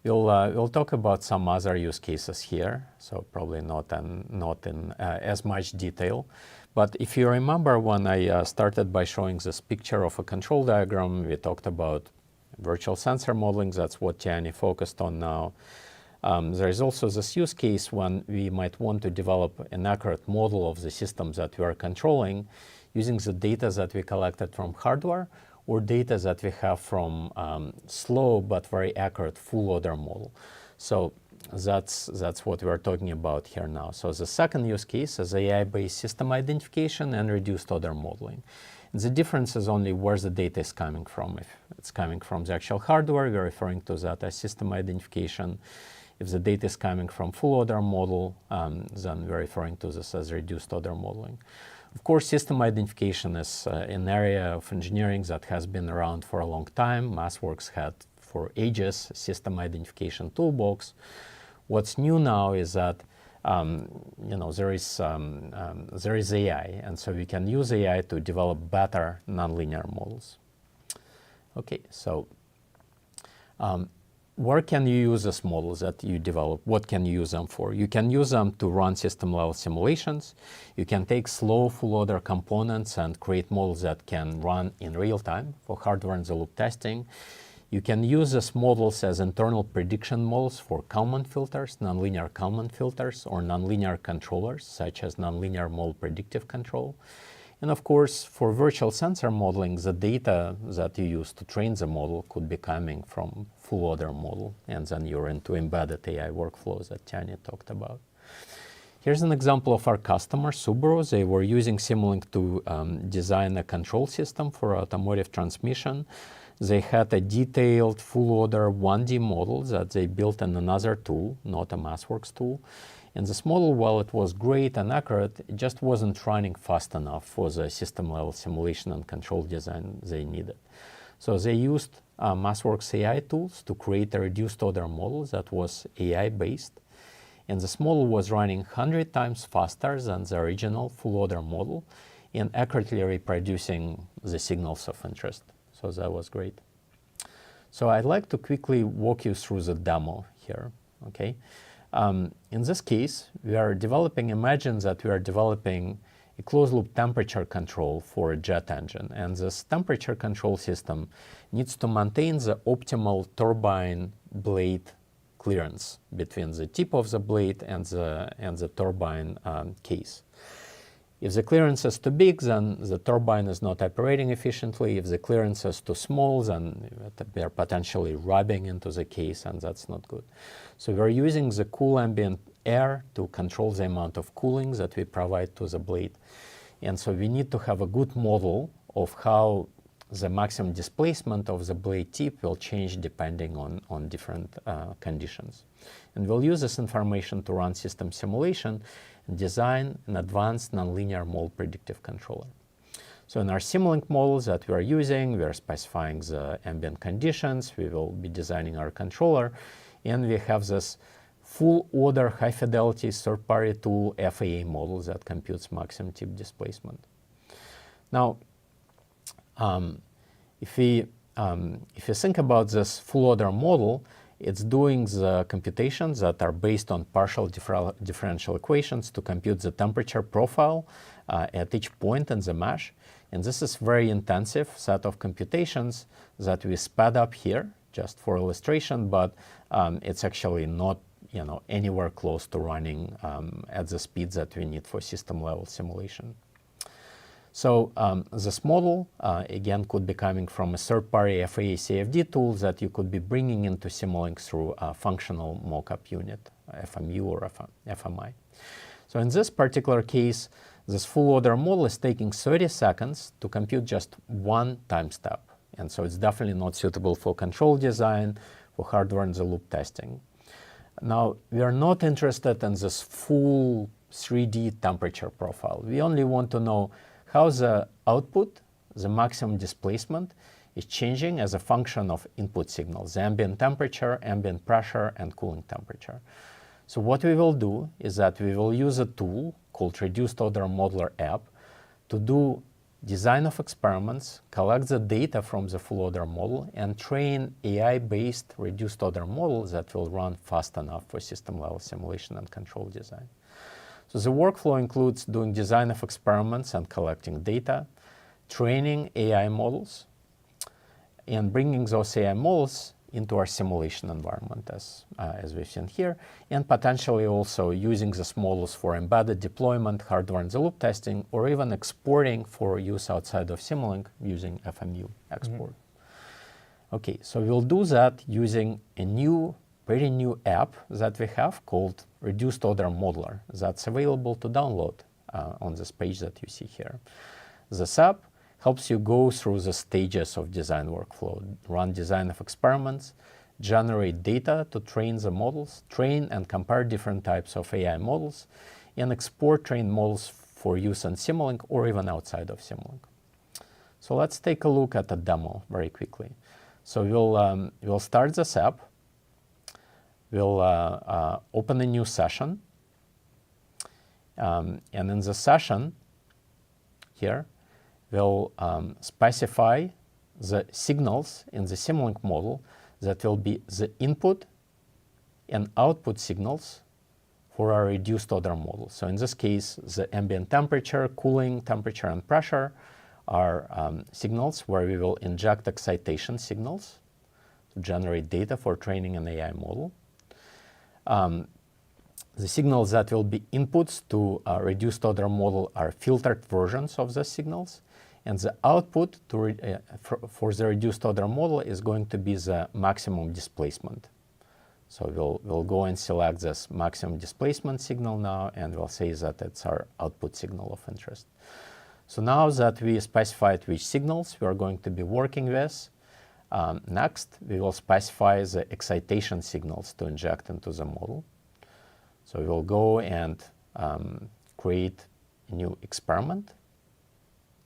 we'll talk about some other use cases here. So probably not in as much detail. But if you remember when I started by showing this picture of a control diagram, we talked about virtual sensor modeling. That's what Tiani focused on now. There is also this use case when we might want to develop an accurate model of the systems that we are controlling using the data that we collected from hardware or data that we have from slow but very accurate full order model. So that's what we are talking about here now. So the second use case is AI-based system identification and reduced order modeling. And the difference is only where the data is coming from. If it's coming from the actual hardware, we're referring to that as system identification. If the data is coming from full order model, then we're referring to this as reduced order modeling. Of course, system identification is an area of engineering that has been around for a long time. MathWorks had for ages system identification toolbox. What's new now is that there is AI, and so we can use AI to develop better nonlinear models. Okay, so where can you use these models that you develop? What can you use them for? You can use them to run system-level simulations. You can take slow full-order components and create models that can run in real time for hardware-in-the-loop testing. You can use these models as internal prediction models for Kalman filters, nonlinear Kalman filters, or nonlinear controllers, such as nonlinear model predictive control. And of course, for virtual sensor modeling, the data that you use to train the model could be coming from full order model, and then you're into embedded AI workflows that Tiani talked about. Here's an example of our customer, Subaru. They were using Simulink to design a control system for automotive transmission. They had a detailed full order 1D model that they built in another tool, not a MathWorks tool. And this model, while it was great and accurate, it just wasn't running fast enough for the system-level simulation and control design they needed. So they used MathWorks AI tools to create a reduced order model that was AI-based. And this model was running 100 times faster than the original full order model and accurately reproducing the signals of interest. So that was great. So I'd like to quickly walk you through the demo here, okay? In this case, imagine that we are developing a closed-loop temperature control for a jet engine. And this temperature control system needs to maintain the optimal turbine blade clearance between the tip of the blade and the turbine case. If the clearance is too big, then the turbine is not operating efficiently. If the clearance is too small, then we are potentially rubbing into the case, and that's not good. So we're using the cool ambient air to control the amount of cooling that we provide to the blade. And so we need to have a good model of how the maximum displacement of the blade tip will change depending on different conditions. And we'll use this information to run system simulation and design an advanced nonlinear model predictive controller. So in our Simulink models that we are using, we are specifying the ambient conditions, we will be designing our controller, and we have this full order high fidelity third-party tool FAA model that computes maximum tip displacement. Now, if you think about this full order model, it's doing the computations that are based on partial differential equations to compute the temperature profile at each point in the mesh. And this is very intensive set of computations that we sped up here just for illustration, but it's actually not anywhere close to running at the speeds that we need for system level simulation. So this model, again, could be coming from a third-party FAA CFD tool that you could be bringing into Simulink through a functional mockup unit, FMU or FMI. So in this particular case, this full order model is taking 30 seconds to compute just one time step. And so it's definitely not suitable for control design, for hardware-in-the-loop testing. Now, we are not interested in this full 3D temperature profile. We only want to know how the output, the maximum displacement, is changing as a function of input signals, the ambient temperature, ambient pressure, and cooling temperature. So what we will do is that we will use a tool called Reduced Order Modeler app to do design of experiments, collect the data from the full order model, and train AI-based reduced order models that will run fast enough for system-level simulation and control design. So the workflow includes doing design of experiments and collecting data, training AI models, and bringing those AI models into our simulation environment, as we've seen here, and potentially also using these models for embedded deployment, hardware-in-the-loop testing, or even exporting for use outside of Simulink using FMU export. Okay, so we'll do that using a very new app that we have called Reduced Order Modeler that's available to download on this page that you see here. This app helps you go through the stages of design workflow, run design of experiments, generate data to train the models, train and compare different types of AI models, and export trained models for use in Simulink or even outside of Simulink. So let's take a look at a demo very quickly. So we'll start this app. We'll open a new session. And in the session here, we'll specify the signals in the Simulink model that will be the input and output signals for our reduced order model. So in this case, the ambient temperature, cooling temperature, and pressure are signals where we will inject excitation signals to generate data for training an AI model. The signals that will be inputs to a reduced order model are filtered versions of the signals. And the output for the reduced order model is going to be the maximum displacement. So we'll go and select this maximum displacement signal now, and we'll say that it's our output signal of interest. So now that we specified which signals we are going to be working with, next we will specify the excitation signals to inject into the model. So we will go and create a new experiment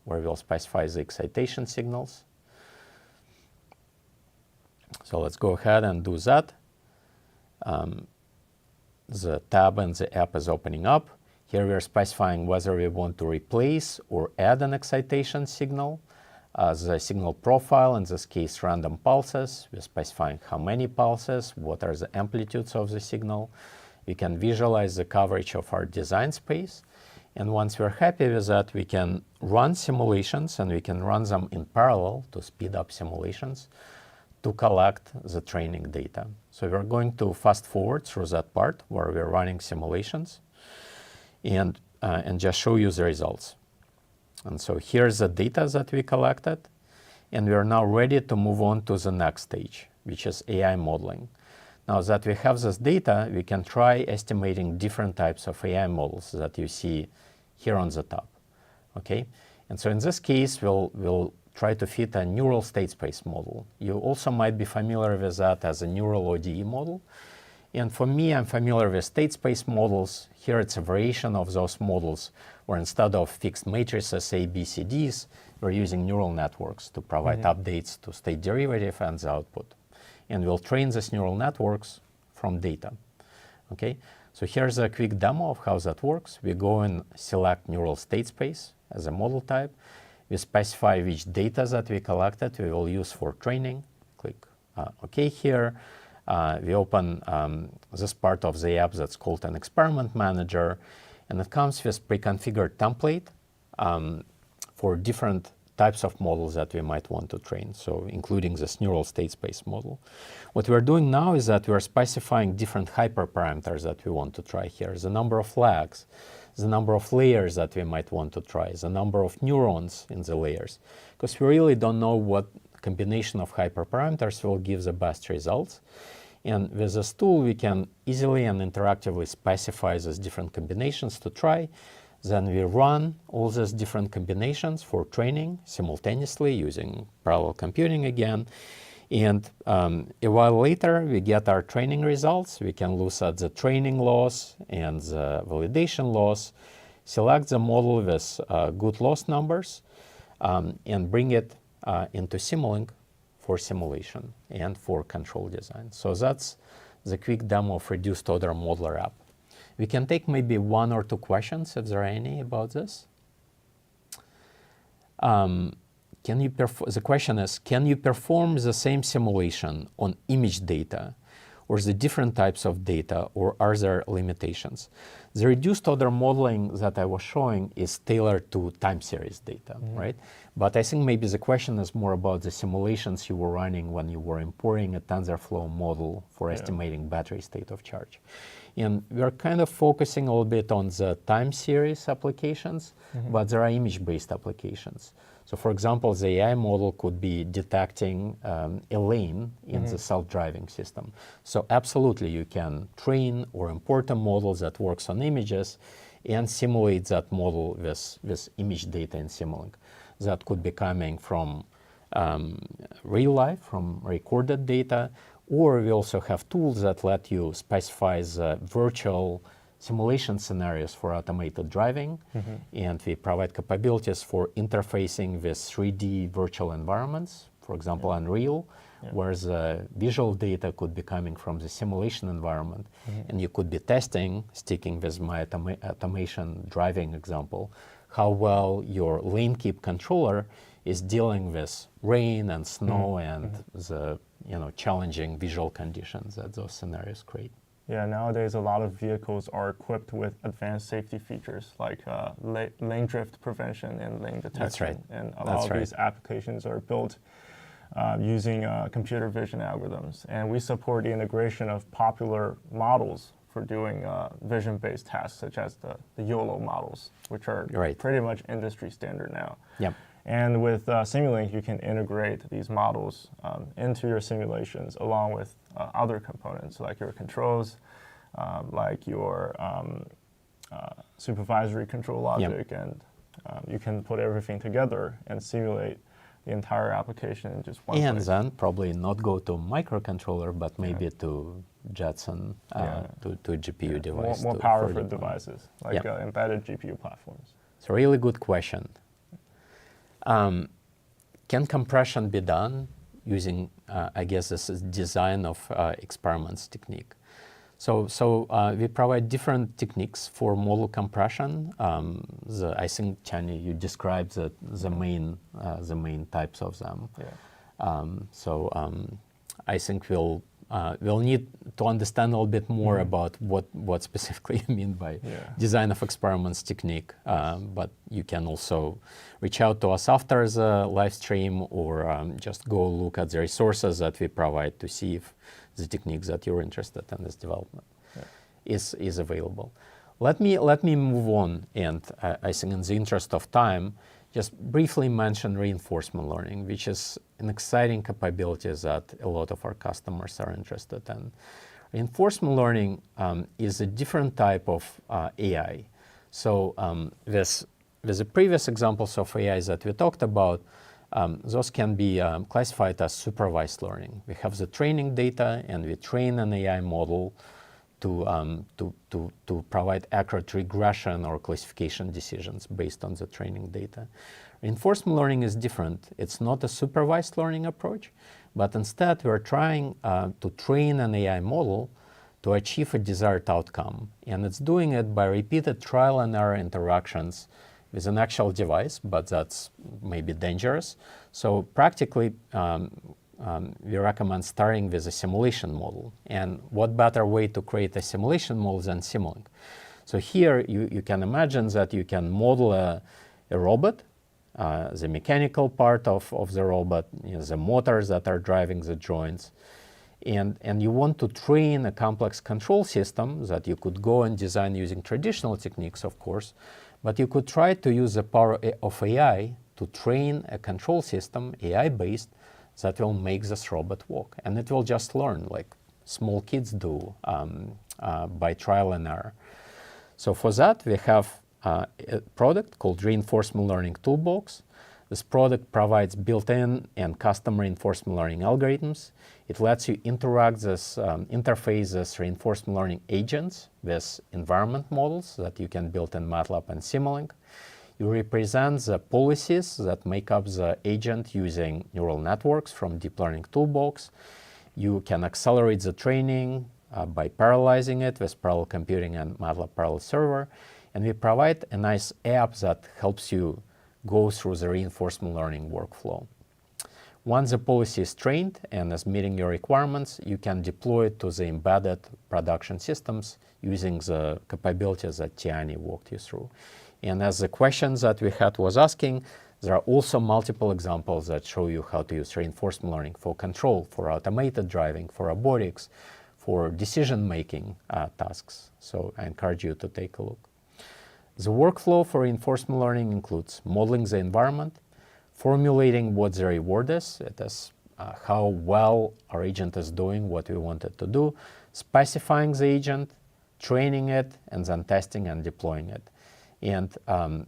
where we'll specify the excitation signals. So let's go ahead and do that. The tab in the app is opening up. Here we are specifying whether we want to replace or add an excitation signal. The signal profile, in this case random pulses. We're specifying how many pulses, what are the amplitudes of the signal. We can visualize the coverage of our design space. And once we're happy with that, we can run simulations, and we can run them in parallel to speed up simulations to collect the training data. So we're going to fast forward through that part where we're running simulations and just show you the results. And so here's the data that we collected, and we are now ready to move on to the next stage, which is AI modeling. Now that we have this data, we can try estimating different types of AI models that you see here on the top, okay? And so in this case, we'll try to fit a neural state space model. You also might be familiar with that as a neural ODE model. And for me, I'm familiar with state space models. Here it's a variation of those models where instead of fixed matrices A, B, C, Ds, we're using neural networks to provide updates to state derivative and the output. And we'll train these neural networks from data, okay? So here's a quick demo of how that works. We go and select neural state space as a model type. We specify which data that we collected we will use for training. Click OK here. We open this part of the app that's called an experiment manager, and it comes with pre-configured template for different types of models that we might want to train, so including this neural state space model. What we're doing now is that we're specifying different hyperparameters that we want to try here. The number of flags, the number of layers that we might want to try, the number of neurons in the layers, because we really don't know what combination of hyperparameters will give the best results. And with this tool, we can easily and interactively specify these different combinations to try. Then we run all these different combinations for training simultaneously using parallel computing again. And a while later, we get our training results. We can look at the training loss and the validation loss, select the model with good loss numbers, and bring it into Simulink for simulation and for control design. So that's the quick demo of reduced order modeler app. We can take maybe 1 or 2 questions if there are any about this. The question is, can you perform the same simulation on image data or the different types of data, or are there limitations? The reduced order modeling that I was showing is tailored to time series data, right? But I think maybe the question is more about the simulations you were running when you were importing a TensorFlow model for estimating battery state of charge. And we're kind of focusing a little bit on the time series applications, but there are image-based applications. So for example, the AI model could be detecting a lane in the self-driving system. So absolutely, you can train or import a model that works on images and simulate that model with image data in Simulink. That could be coming from real life, from recorded data, or we also have tools that let you specify the virtual simulation scenarios for automated driving, and we provide capabilities for interfacing with 3D virtual environments, for example, Unreal, where the visual data could be coming from the simulation environment, and you could be testing, sticking with my automation driving example, how well your lane keep controller is dealing with rain and snow and the challenging visual conditions that those scenarios create. Yeah, nowadays a lot of vehicles are equipped with advanced safety features like lane drift prevention and lane detection. That's right. And a lot of these applications are built using computer vision algorithms. And we support the integration of popular models for doing vision-based tasks, such as the YOLO models, which are pretty much industry standard now. Yep. And with Simulink, you can integrate these models into your simulations along with other components like your controls, like your supervisory control logic, and you can put everything together and simulate the entire application in just one place. And then probably not go to microcontroller, but maybe to Jetson to GPU device. More powerful devices, like embedded GPU platforms. It's a really good question. Can compression be done using, I guess this is design of experiments technique. So we provide different techniques for model compression. I think, Chani, you described the main types of them. I think we'll need to understand a little bit more about what specifically you mean by design of experiments technique. But you can also reach out to us after the live stream, or just go look at the resources that we provide to see if the techniques that you're interested in this development is available. Let me move on, and I think in the interest of time, just briefly mention reinforcement learning, which is an exciting capability that a lot of our customers are interested in. Reinforcement learning is a different type of AI. So with the previous examples of AI that we talked about, those can be classified as supervised learning. We have the training data, and we train an AI model to provide accurate regression or classification decisions based on the training data. Reinforcement learning is different. It's not a supervised learning approach, but instead we're trying to train an AI model to achieve a desired outcome. And it's doing it by repeated trial and error interactions with an actual device, but that's maybe dangerous. So practically, we recommend starting with a simulation model. And what better way to create a simulation model than Simulink? So here you can imagine that you can model a robot, the mechanical part of the robot, the motors that are driving the joints. And you want to train a complex control system that you could go and design using traditional techniques, of course, but you could try to use the power of AI to train a control system, AI-based, that will make this robot walk. And it will just learn like small kids do by trial and error. So for that, we have a product called Reinforcement Learning Toolbox This product provides built-in and custom reinforcement learning algorithms. It lets you interact this interface this reinforcement learning agents with environment models that you can build in MATLAB and Simulink. You represent the policies that make up the agent using neural networks from Deep Learning Toolbox. You can accelerate the training by parallelizing it with parallel computing and MATLAB Parallel Server. And we provide a nice app that helps you go through the reinforcement learning workflow. Once the policy is trained and is meeting your requirements, you can deploy it to the embedded production systems using the capabilities that Tiani walked you through. And as the questions that we had was asking, there are also multiple examples that show you how to use reinforcement learning for control, for automated driving, for robotics, for decision-making tasks. So I encourage you to take a look. The workflow for reinforcement learning includes modeling the environment, formulating what the reward is, it is how well our agent is doing what we want it to do, specifying the agent, training it, and then testing and deploying it. And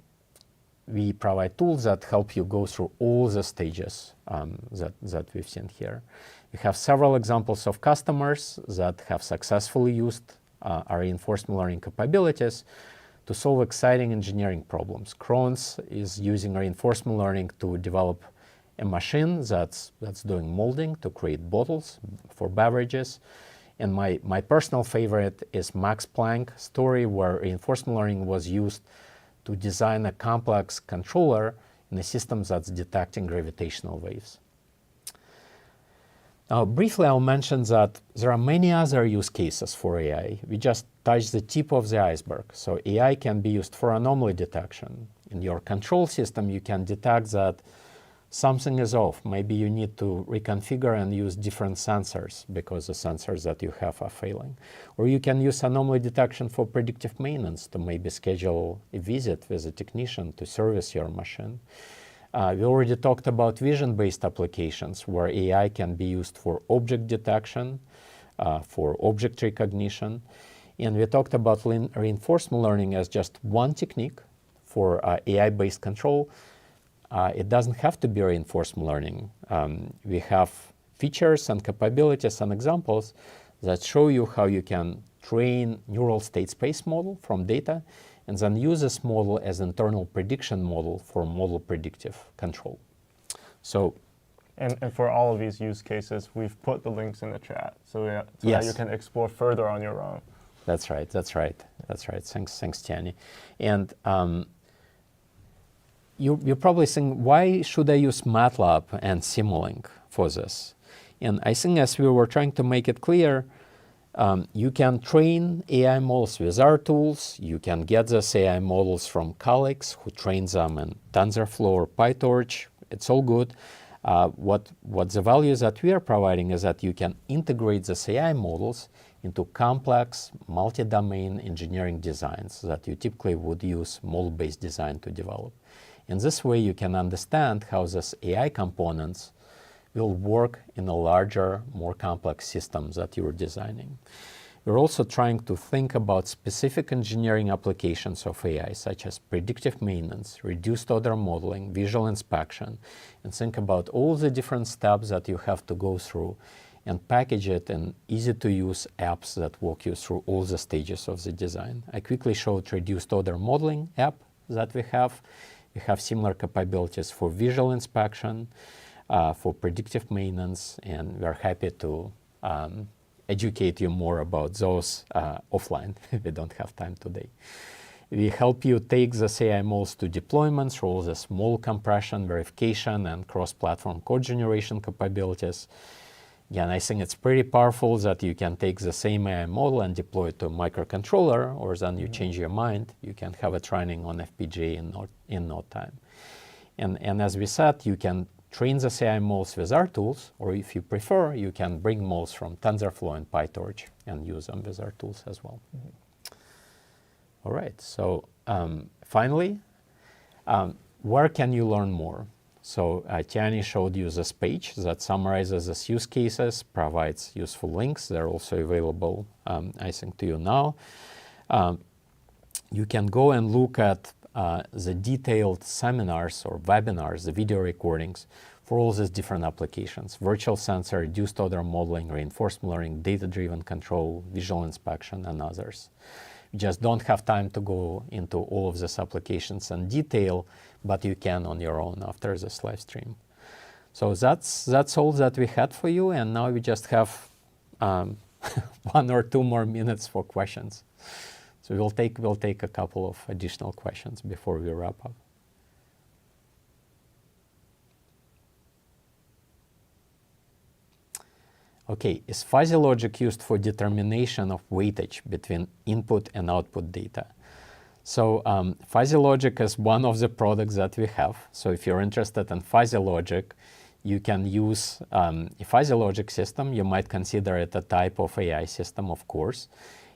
we provide tools that help you go through all the stages that we've seen here. We have several examples of customers that have successfully used our reinforcement learning capabilities to solve exciting engineering problems. Krones is using reinforcement learning to develop a machine that's doing molding to create bottles for beverages. And my personal favorite is Max Planck story, where reinforcement learning was used to design a complex controller in a system that's detecting gravitational waves. Now, briefly, I'll mention that there are many other use cases for AI. We just touched the tip of the iceberg. So AI can be used for anomaly detection. In your control system, you can detect that something is off. Maybe you need to reconfigure and use different sensors because the sensors that you have are failing. Or you can use anomaly detection for predictive maintenance to maybe schedule a visit with a technician to service your machine. We already talked about vision-based applications where AI can be used for object detection, for object recognition. And we talked about reinforcement learning as just one technique for AI-based control. It doesn't have to be reinforcement learning. We have features and capabilities and examples that show you how you can train neural state space model from data and then use this model as internal prediction model for model predictive control. So, and for all of these use cases, we've put the links in the chat so that you can explore further on your own. That's right. Thanks, Tiani. And you're probably saying, why should I use MATLAB and Simulink for this? And I think as we were trying to make it clear, you can train AI models with our tools. You can get these AI models from colleagues who train them in TensorFlow or PyTorch. It's all good. What the value that we are providing is that you can integrate these AI models into complex multi-domain engineering designs that you typically would use model-based design to develop. In this way, you can understand how these AI components will work in a larger, more complex systems that you're designing. We're also trying to think about specific engineering applications of AI, such as predictive maintenance, reduced order modeling, visual inspection, and think about all the different steps that you have to go through and package it in easy-to-use apps that walk you through all the stages of the design. I quickly showed reduced order modeling app that we have. We have similar capabilities for visual inspection, for predictive maintenance, and we're happy to educate you more about those offline. We don't have time today. We help you take the AI models to deployments through all the small compression, verification, and cross-platform code generation capabilities. Again, I think it's pretty powerful that you can take the same AI model and deploy it to a microcontroller, or then you change your mind. You can have it running on FPGA in no time. And as we said, you can train the AI models with our tools, or if you prefer, you can bring models from TensorFlow and PyTorch and use them with our tools as well. All right, so finally, where can you learn more? So Tiani showed you this page that summarizes these use cases, provides useful links. They're also available, I think, to you now. You can go and look at the detailed seminars or webinars, the video recordings for all these different applications: virtual sensor, reduced order modeling, reinforcement learning, data-driven control, visual inspection, and others. You just don't have time to go into all of these applications in detail, but you can on your own after this live stream. So that's all that we had for you, and now we just have 1 or 2 more minutes for questions. So we'll take a couple of additional questions before we wrap up. Okay, is fuzzy logic used for determination of weightage between input and output data? So fuzzy logic is one of the products that we have. So if you're interested in fuzzy logic, you can use a fuzzy logic system. You might consider it a type of AI system, of course.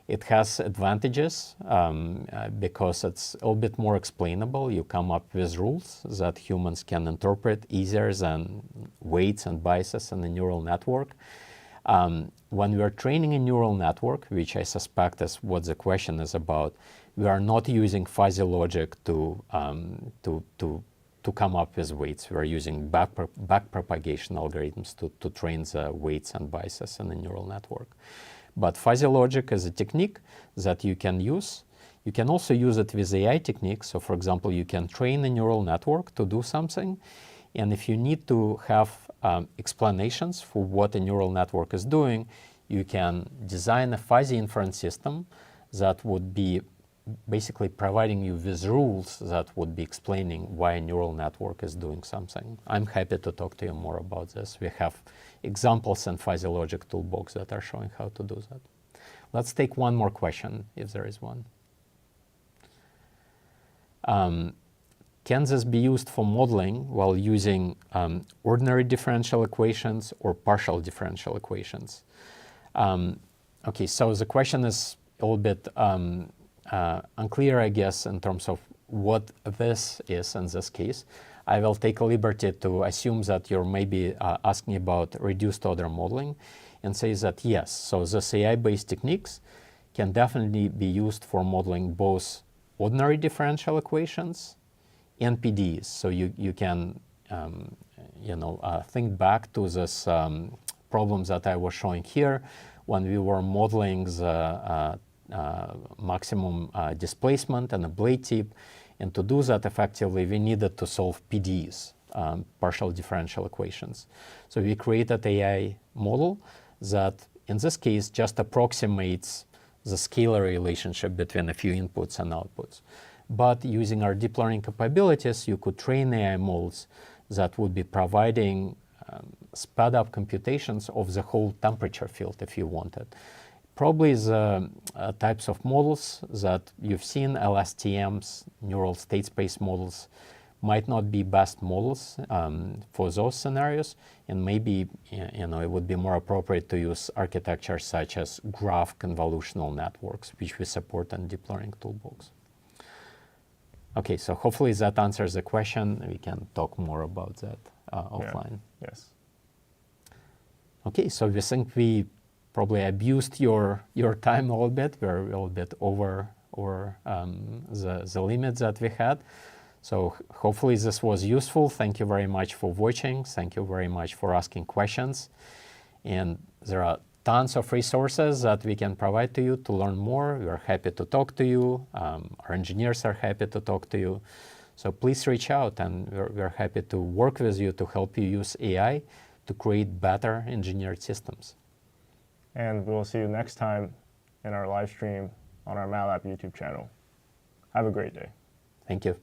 It has advantages because it's a little bit more explainable. You come up with rules that humans can interpret easier than weights and biases in a neural network. When we are training a neural network, which I suspect is what the question is about, we are not using fuzzy logic to come up with weights. We are using back propagation algorithms to train the weights and biases in a neural network. But fuzzy logic is a technique that you can use. You can also use it with AI techniques. So for example, you can train a neural network to do something. And if you need to have explanations for what a neural network is doing, you can design a fuzzy inference system that would be basically providing you with rules that would be explaining why a neural network is doing something. I'm happy to talk to you more about this. We have examples in fuzzy logic toolbox that are showing how to do that. Let's take one more question, if there is one. Can this be used for modeling while using ordinary differential equations or partial differential equations? Okay, so the question is a little bit unclear, I guess, in terms of what this is in this case. I will take a liberty to assume that you're maybe asking about reduced order modeling and say that yes, so this AI-based techniques can definitely be used for modeling both ordinary differential equations and PDEs. So you can think back to this problems that I was showing here when we were modeling the maximum displacement and a blade tip. And to do that effectively, we needed to solve PDEs, partial differential equations. So we created an AI model that, in this case, just approximates the scalar relationship between a few inputs and outputs. But using our deep learning capabilities, you could train AI models that would be providing sped up computations of the whole temperature field if you wanted. Probably the types of models that you've seen, LSTMs, neural state space models, might not be best models for those scenarios, and maybe it would be more appropriate to use architectures such as graph convolutional networks, which we support in Deep Learning Toolbox. Okay, so hopefully that answers the question. We can talk more about that offline. Yeah. Yes. Okay, so we think we probably abused your time a little bit. We're a little bit over the limits that we had. So hopefully this was useful. Thank you very much for watching. Thank you very much for asking questions. And there are tons of resources that we can provide to you to learn more. We are happy to talk to you. Our engineers are happy to talk to you. So please reach out, and we're happy to work with you to help you use AI to create better engineered systems. And we'll see you next time in our live stream on our MATLAB YouTube channel. Have a great day. Thank you.